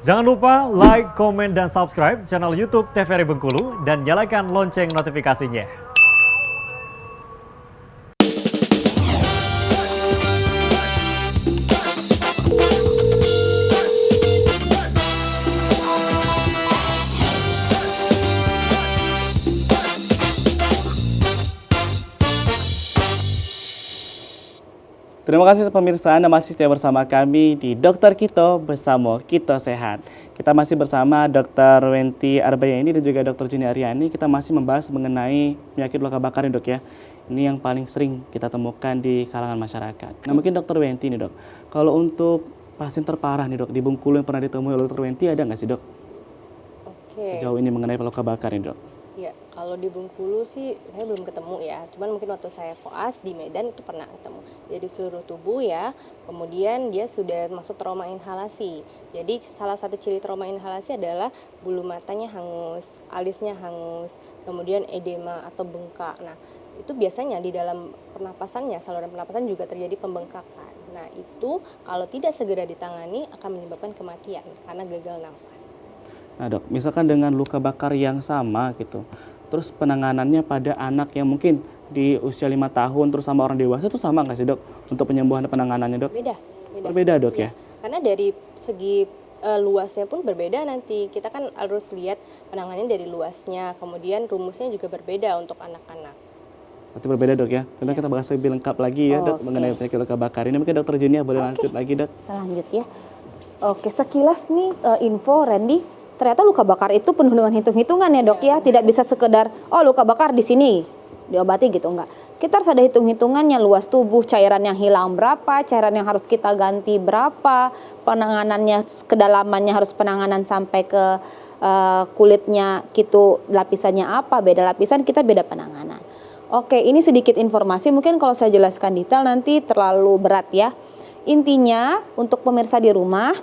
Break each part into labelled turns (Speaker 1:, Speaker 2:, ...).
Speaker 1: Jangan lupa like, komen, dan subscribe channel YouTube TVRI Bengkulu dan nyalakan lonceng notifikasinya.
Speaker 2: Terima kasih pemirsa, Anda masih setia bersama kami di Dokter Kito bersama Kito Sehat. Kita masih bersama Dr. Wenti Arbayani dan juga Dr. Juni Aryani. Kita masih membahas mengenai penyakit luka bakar nih dok ya. Ini yang paling sering kita temukan di kalangan masyarakat. Nah mungkin Dr. Wenti nih dok, kalau untuk pasien terparah nih dok, di Bengkulu yang pernah ditemui oleh Dr. Wenti ada nggak sih dok?
Speaker 3: Oke.
Speaker 2: Sejauh ini mengenai luka bakar nih dok.
Speaker 3: Ya, kalau di Bengkulu sih saya belum ketemu ya. Cuman mungkin waktu saya koas di Medan itu pernah ketemu. Jadi seluruh tubuh ya. Kemudian dia sudah masuk trauma inhalasi. Jadi salah satu ciri trauma inhalasi adalah bulu matanya hangus, alisnya hangus, kemudian edema atau bengkak. Nah, itu biasanya di dalam pernapasannya, saluran pernapasan juga terjadi pembengkakan. Nah, itu kalau tidak segera ditangani akan menyebabkan kematian karena gagal nafas.
Speaker 2: Nah dok, misalkan dengan luka bakar yang sama gitu, terus penanganannya pada anak yang mungkin di usia 5 tahun terus sama orang dewasa itu sama nggak sih dok untuk penyembuhan dan penanganannya dok?
Speaker 3: Beda.
Speaker 2: Berbeda dok ya?
Speaker 3: Karena dari segi luasnya pun berbeda nanti. Kita kan harus lihat penanganannya dari luasnya, kemudian rumusnya juga berbeda untuk anak-anak.
Speaker 2: Berarti berbeda dok ya? Tentu kita bahas lebih lengkap lagi ya dok mengenai penyakit luka bakar ini. Mungkin dokter Junia boleh lanjut lagi dok?
Speaker 4: Kita lanjut ya. Oke, sekilas nih info Randy. Ternyata luka bakar itu penuh dengan hitung-hitungan ya dok ya. Tidak bisa sekedar, oh luka bakar di sini, diobati gitu, enggak. Kita harus ada hitung-hitungannya, luas tubuh, cairan yang hilang berapa, cairan yang harus kita ganti berapa, penanganannya, kedalamannya harus penanganan sampai ke kulitnya gitu, lapisannya apa, beda lapisan, kita beda penanganan. Oke, ini sedikit informasi, mungkin kalau saya jelaskan detail nanti terlalu berat ya. Intinya, untuk pemirsa di rumah,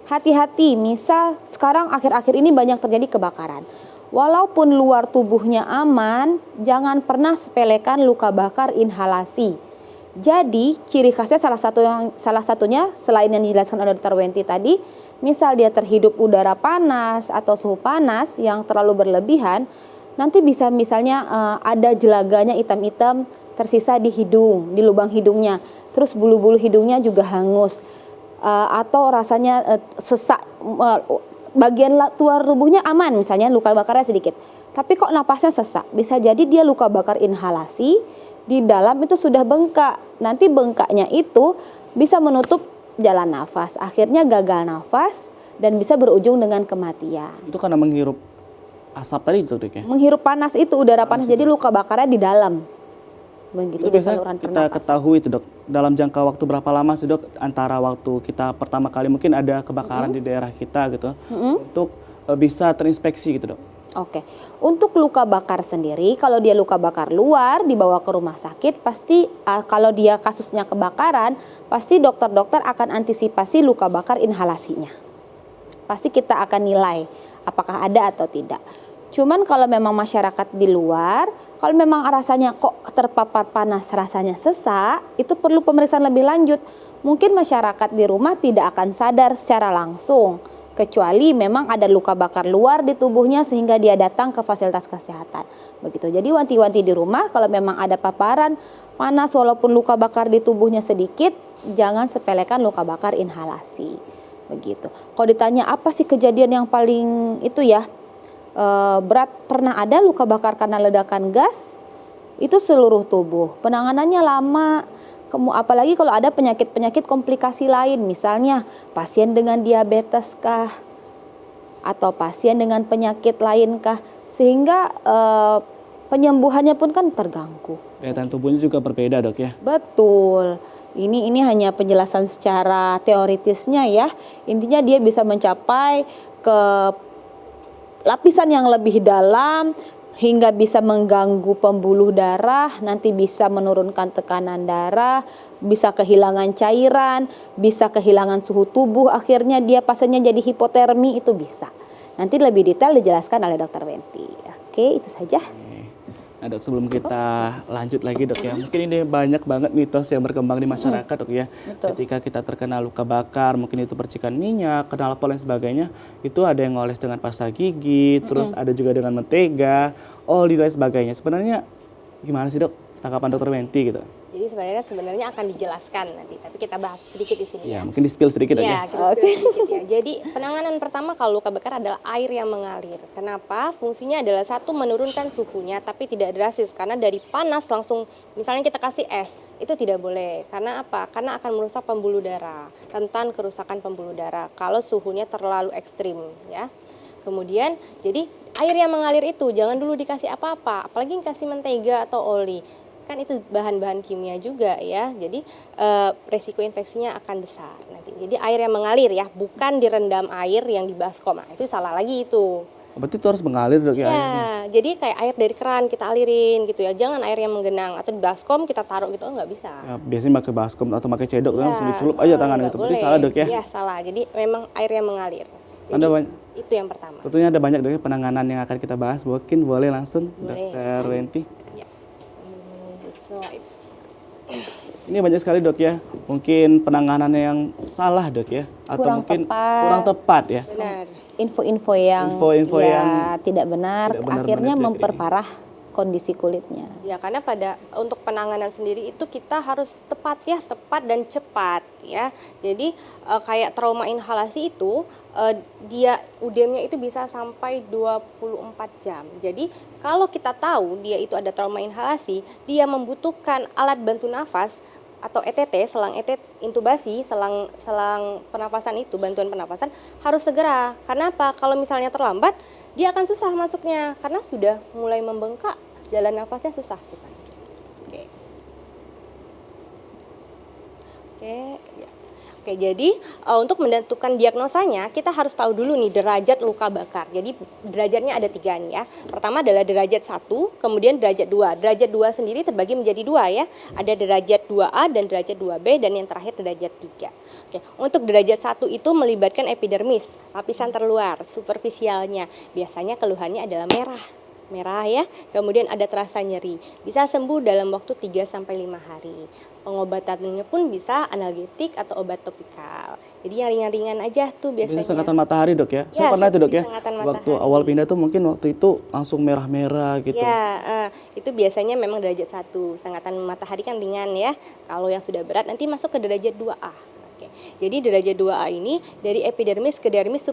Speaker 4: hati-hati, misal sekarang akhir-akhir ini banyak terjadi kebakaran. Walaupun luar tubuhnya aman, jangan pernah sepelekan luka bakar inhalasi. Jadi ciri khasnya salah satunya selain yang dijelaskan oleh Dr. Wenti tadi, misal dia terhidup udara panas atau suhu panas yang terlalu berlebihan, nanti bisa misalnya ada jelaganya hitam-hitam tersisa di hidung, di lubang hidungnya. Terus bulu-bulu hidungnya juga hangus. Atau rasanya sesak, bagian luar tubuhnya aman misalnya luka bakarnya sedikit, tapi kok napasnya sesak, bisa jadi dia luka bakar inhalasi, di dalam itu sudah bengkak, nanti bengkaknya itu bisa menutup jalan nafas, akhirnya gagal nafas dan bisa berujung dengan kematian.
Speaker 2: Itu karena menghirup asap tadi itu dok ya?
Speaker 4: Menghirup panas itu, udara panas, jadi luka bakarnya di dalam. Begitu,
Speaker 2: itu
Speaker 4: di
Speaker 2: biasanya
Speaker 4: saluran
Speaker 2: kita
Speaker 4: pernapasan.
Speaker 2: ketahui itu dok, dalam jangka waktu berapa lama sih dok antara waktu kita pertama kali mungkin ada kebakaran di daerah kita gitu untuk bisa terinspeksi gitu dok?
Speaker 4: Oke, untuk luka bakar sendiri, kalau dia luka bakar luar dibawa ke rumah sakit, pasti kalau dia kasusnya kebakaran, pasti dokter-dokter akan antisipasi luka bakar inhalasinya. Pasti kita akan nilai apakah ada atau tidak. Cuman kalau memang masyarakat di luar, kalau memang rasanya kok terpapar panas, rasanya sesak, itu perlu pemeriksaan lebih lanjut. Mungkin masyarakat di rumah tidak akan sadar secara langsung, kecuali memang ada luka bakar luar di tubuhnya sehingga dia datang ke fasilitas kesehatan. Begitu. Jadi wanti-wanti di rumah kalau memang ada paparan panas walaupun luka bakar di tubuhnya sedikit, jangan sepelekan luka bakar inhalasi. Begitu. Kalau ditanya apa sih kejadian yang paling itu ya? Berat, pernah ada luka bakar karena ledakan gas, itu seluruh tubuh, penanganannya lama, apalagi kalau ada penyakit-penyakit komplikasi lain, misalnya pasien dengan diabetes kah, atau pasien dengan penyakit lain kah, sehingga penyembuhannya pun kan terganggu.
Speaker 2: Daya tahan tubuhnya juga berbeda dok ya?
Speaker 4: Betul. Ini hanya penjelasan secara teoritisnya ya, intinya dia bisa mencapai ke lapisan yang lebih dalam hingga bisa mengganggu pembuluh darah, nanti bisa menurunkan tekanan darah, bisa kehilangan cairan, bisa kehilangan suhu tubuh, akhirnya dia pasiennya jadi hipotermi, itu bisa. Nanti lebih detail dijelaskan oleh Dr. Wenti. Oke, itu saja.
Speaker 2: Nah dok, sebelum kita lanjut lagi dok ya, mungkin ini banyak banget mitos yang berkembang di masyarakat dok ya.
Speaker 4: Betul.
Speaker 2: Ketika kita terkena luka bakar, mungkin itu percikan minyak, knalpot dan sebagainya, itu ada yang ngoles dengan pasta gigi, terus ada juga dengan mentega, oli dan sebagainya. Sebenarnya gimana sih dok tanggapan dokter Wenti gitu?
Speaker 3: Jadi sebenarnya akan dijelaskan nanti, tapi kita bahas sedikit di sini
Speaker 2: Ya
Speaker 3: ya.
Speaker 2: mungkin di spill sedikit dok
Speaker 3: Iya,
Speaker 2: ya.
Speaker 3: kita spill sedikit ya. Jadi penanganan pertama kalau luka bakar adalah air yang mengalir. Kenapa? Fungsinya adalah satu, menurunkan suhunya, tapi tidak drastis. Karena dari panas langsung, misalnya kita kasih es, itu tidak boleh. Karena apa? Karena akan merusak pembuluh darah, rentan kerusakan pembuluh darah kalau suhunya terlalu ekstrim ya. Kemudian, jadi air yang mengalir itu jangan dulu dikasih apa-apa, apalagi dikasih mentega atau oli. Kan itu bahan-bahan kimia juga ya, jadi resiko infeksinya akan besar nanti. Jadi air yang mengalir ya, bukan direndam air yang di baskom. Nah, itu salah lagi itu.
Speaker 2: Berarti itu harus mengalir dok ya? airnya?
Speaker 3: Ya, jadi kayak air dari keran kita alirin gitu ya, jangan air yang menggenang atau di baskom kita taruh gitu, nggak bisa.
Speaker 2: Ya, biasanya pakai baskom atau pakai cedok kan
Speaker 3: Ya,
Speaker 2: langsung dicelup aja tangan
Speaker 3: nggak
Speaker 2: gitu. Berarti
Speaker 3: boleh.
Speaker 2: salah dok ya?
Speaker 3: Iya salah, jadi memang air yang mengalir. Jadi,
Speaker 2: Ada banyak-
Speaker 3: itu yang pertama.
Speaker 2: Tentunya ada banyak dok ya penanganan yang akan kita bahas. Mungkin boleh langsung
Speaker 3: Boleh.
Speaker 2: dokter Wenti.
Speaker 3: Ya. Slide.
Speaker 2: Ini banyak sekali dok ya, mungkin penanganan yang salah dok ya, atau
Speaker 4: Kurang
Speaker 2: mungkin
Speaker 4: tepat.
Speaker 2: kurang tepat ya.
Speaker 3: Benar.
Speaker 4: Info-info yang,
Speaker 2: Info-info
Speaker 4: ya,
Speaker 2: yang
Speaker 4: tidak benar,
Speaker 2: tidak benar-benar
Speaker 4: akhirnya
Speaker 2: tidak
Speaker 4: memperparah kondisi kulitnya.
Speaker 3: Ya, karena untuk penanganan sendiri itu kita harus tepat ya, tepat dan cepat ya. Jadi kayak trauma inhalasi itu dia udemnya itu bisa sampai 24 jam. Jadi kalau kita tahu dia itu ada trauma inhalasi, dia membutuhkan alat bantu nafas atau ETT, selang ETT intubasi, selang pernapasan itu, bantuan pernapasan harus segera. Karena apa? Kalau misalnya terlambat, dia akan susah masuknya karena sudah mulai membengkak, jalan nafasnya susah kita. Oke. Oke, ya. Oke, jadi untuk menentukan diagnosanya kita harus tahu dulu nih derajat luka bakar. Jadi derajatnya ada 3 nih ya. Pertama adalah derajat 1, kemudian derajat 2. Derajat 2 sendiri terbagi menjadi 2 ya. Ada derajat 2A dan derajat 2B dan yang terakhir derajat 3. Oke, untuk derajat 1 itu melibatkan epidermis, lapisan terluar, superficialnya. Biasanya keluhannya adalah merah ya, kemudian ada terasa nyeri. Bisa sembuh dalam waktu 3-5 hari. Pengobatannya pun bisa analgetik atau obat topikal. Jadi yang ringan-ringan aja tuh biasanya.
Speaker 2: Bisa sengatan matahari dok ya? Saya
Speaker 3: Ya,
Speaker 2: pernah itu dok ya,
Speaker 3: sengatan
Speaker 2: waktu
Speaker 3: matahari.
Speaker 2: awal pindah tuh mungkin waktu itu langsung merah-merah gitu.
Speaker 3: Ya, itu biasanya memang derajat 1. Sengatan matahari kan ringan ya. Kalau yang sudah berat nanti masuk ke derajat 2A. Oke. Jadi derajat 2A ini dari epidermis ke dermis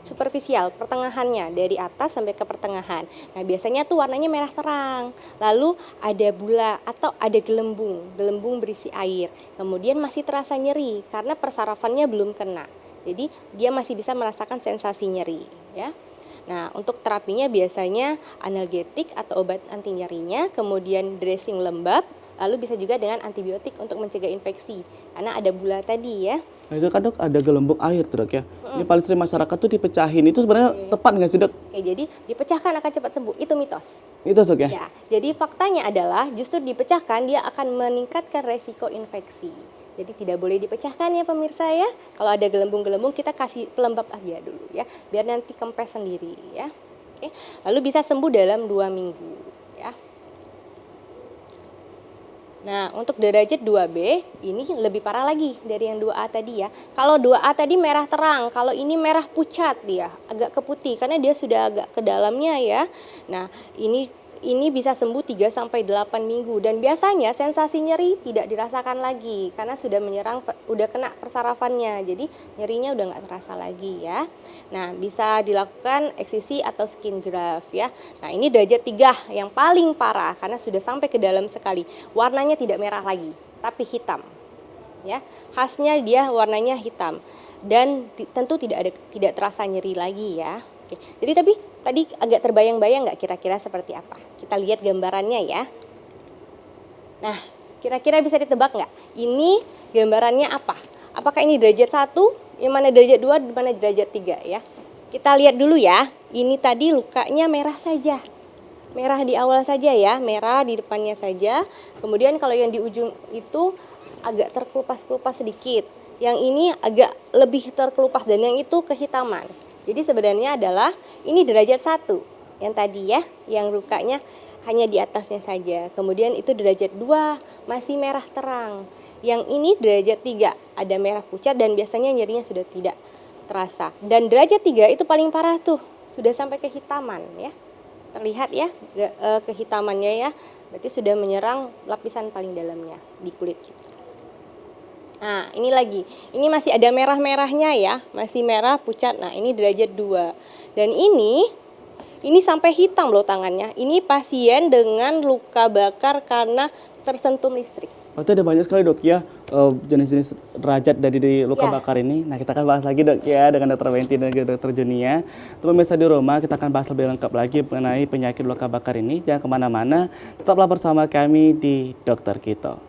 Speaker 3: superficial, pertengahannya dari atas sampai ke pertengahan. Nah, biasanya tuh warnanya merah terang. Lalu ada bula atau ada gelembung berisi air. Kemudian masih terasa nyeri karena persarafannya belum kena. Jadi dia masih bisa merasakan sensasi nyeri, ya. Nah, untuk terapinya biasanya analgetik atau obat anti nyerinya, kemudian dressing lembab, lalu bisa juga dengan antibiotik untuk mencegah infeksi karena ada bula tadi ya.
Speaker 2: Nah itu kan dok ada gelembung air tuh dok ya. Ini paling sering masyarakat tuh dipecahin. Itu sebenarnya tepat nggak sih dok?
Speaker 3: Oke, jadi dipecahkan akan cepat sembuh, itu mitos.
Speaker 2: Itu dok ya?
Speaker 3: Ya, jadi faktanya adalah justru dipecahkan dia akan meningkatkan resiko infeksi. Jadi tidak boleh dipecahkan ya pemirsa ya. Kalau ada gelembung-gelembung kita kasih pelembab aja dulu ya, biar nanti kempes sendiri ya. Oke. Lalu bisa sembuh dalam 2 minggu ya. Nah, untuk derajat 2B ini lebih parah lagi dari yang 2A tadi ya. Kalau 2A tadi merah terang, kalau ini merah pucat dia, agak ke putih karena dia sudah agak ke dalamnya ya. Nah, ini bisa sembuh 3-8 minggu dan biasanya sensasi nyeri tidak dirasakan lagi karena sudah menyerang, udah kena persarafannya, jadi nyerinya udah nggak terasa lagi ya. Nah, bisa dilakukan eksisi atau skin graft ya. Nah, ini derajat 3 yang paling parah karena sudah sampai ke dalam sekali. Warnanya tidak merah lagi tapi hitam ya, khasnya dia warnanya hitam dan tentu tidak terasa nyeri lagi ya. Oke. Jadi tapi tadi agak terbayang-bayang nggak kira-kira seperti apa? Kita lihat gambarannya ya. Nah, kira-kira bisa ditebak nggak? Ini gambarannya apa? Apakah ini derajat 1, yang mana derajat 2, di mana derajat 3 ya? Kita lihat dulu ya. Ini tadi lukanya merah saja. Merah di awal saja ya, merah di depannya saja. Kemudian kalau yang di ujung itu agak terkelupas-kelupas sedikit. Yang ini agak lebih terkelupas dan yang itu kehitaman. Jadi sebenarnya adalah ini derajat 1 yang tadi ya, yang lukanya hanya di atasnya saja. Kemudian itu derajat 2 masih merah terang. Yang ini derajat 3 ada merah pucat dan biasanya nyerinya sudah tidak terasa. Dan derajat 3 itu paling parah tuh, sudah sampai kehitaman ya. Terlihat ya kehitamannya ya, berarti sudah menyerang lapisan paling dalamnya di kulit kita. Nah ini lagi, ini masih ada merah-merahnya ya, masih merah pucat. Nah ini derajat 2. Dan ini sampai hitam loh tangannya. Ini pasien dengan luka bakar karena tersentuh listrik.
Speaker 2: Berarti ada banyak sekali dok ya jenis-jenis derajat dari luka bakar ini. Nah kita akan bahas lagi dok ya dengan dokter Wenti dan juga dokter Junia. Untuk pemirsa di rumah kita akan bahas lebih lengkap lagi mengenai penyakit luka bakar ini. Jangan kemana-mana, tetaplah bersama kami di Dokter Kito.